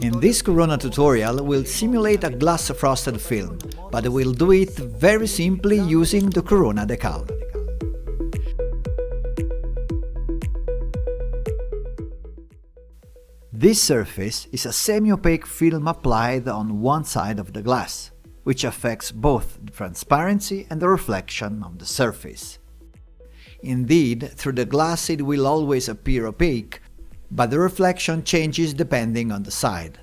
In this Corona tutorial, we'll simulate a glass frosted film, but we'll do it very simply using the Corona Decal. This surface is a semi-opaque film applied on one side of the glass, which affects both the transparency and the reflection of the surface. Indeed, through the glass it will always appear opaque, but the reflection changes depending on the side.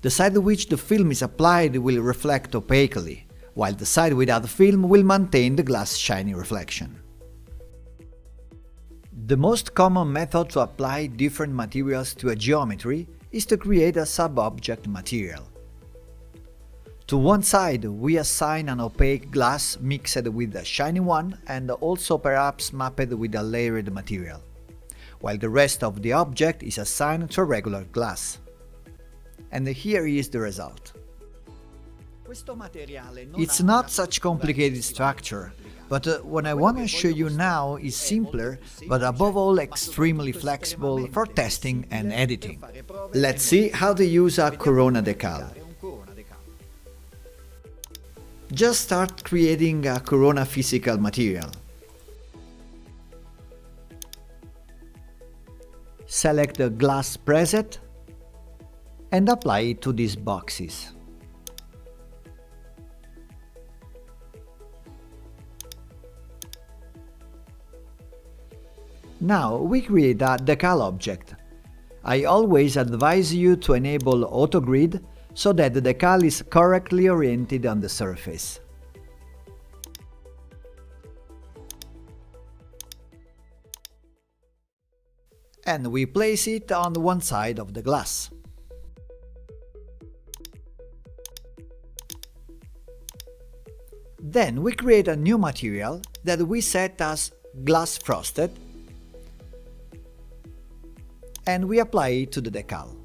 The side on which the film is applied will reflect opaquely, while the side without the film will maintain the glass shiny reflection. The most common method to apply different materials to a geometry is to create a sub-object material. To one side, we assign an opaque glass mixed with a shiny one and also perhaps mapped with a layered material, while the rest of the object is assigned to a regular glass. And here is the result. It's not such complicated structure, but what I want to show you now is simpler, but above all extremely flexible for testing and editing. Let's see how to use a Corona Decal. Just start creating a Corona physical material. Select the glass preset and apply it to these boxes. Now we create a decal object. I always advise you to enable auto grid so that the decal is correctly oriented on the surface. And we place it on one side of the glass. Then we create a new material that we set as glass frosted, and we apply it to the decal.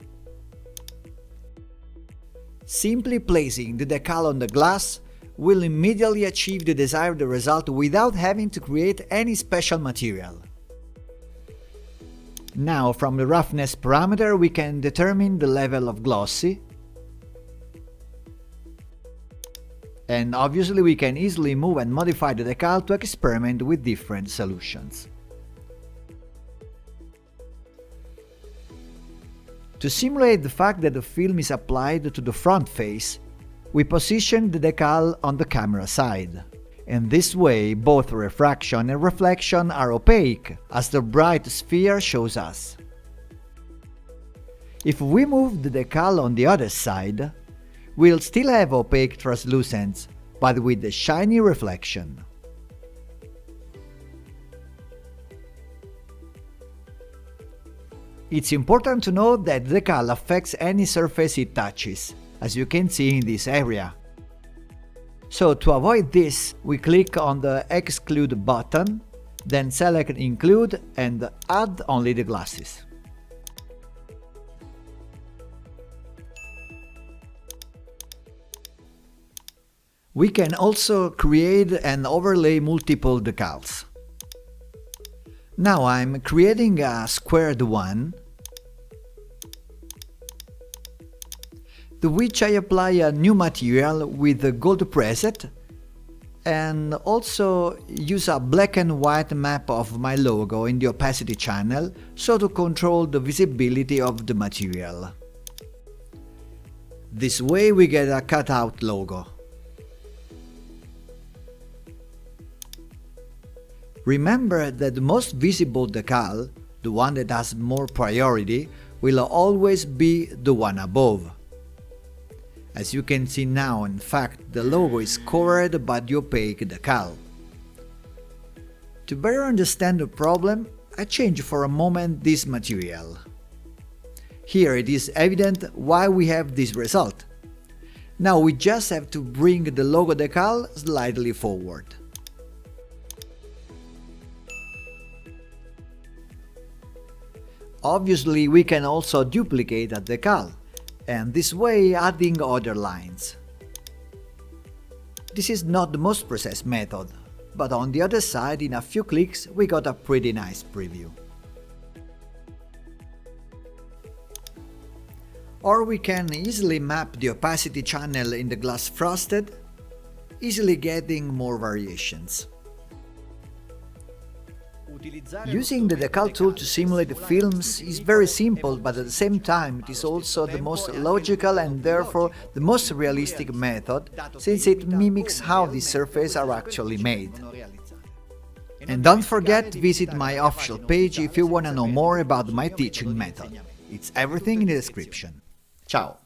Simply placing the decal on the glass will immediately achieve the desired result without having to create any special material. Now, from the roughness parameter, we can determine the level of glossy, and obviously we can easily move and modify the decal to experiment with different solutions. To simulate the fact that the film is applied to the front face, we position the decal on the camera side. In this way, both refraction and reflection are opaque, as the bright sphere shows us. If we move the decal on the other side, we'll still have opaque translucence, but with the shiny reflection. It's important to note that the decal affects any surface it touches, as you can see in this area. So to avoid this, we click on the Exclude button, then select Include and add only the glasses. We can also create and overlay multiple decals. Now I'm creating a squared one, to which I apply a new material with a gold preset and also use a black and white map of my logo in the opacity channel so to control the visibility of the material. This way we get a cutout logo. Remember that the most visible decal, the one that has more priority, will always be the one above. As you can see now, in fact, the logo is covered by the opaque decal. To better understand the problem, I change for a moment this material. Here it is evident why we have this result. Now we just have to bring the logo decal slightly forward. Obviously, we can also duplicate a decal, and this way adding other lines. This is not the most precise method, but on the other side, in a few clicks, we got a pretty nice preview. Or we can easily map the opacity channel in the glass frosted, easily getting more variations. Using the decal tool to simulate the films is very simple, but at the same time it is also the most logical and therefore the most realistic method, since it mimics how these surfaces are actually made. And don't forget to visit my official page if you want to know more about my teaching method. It's everything in the description. Ciao!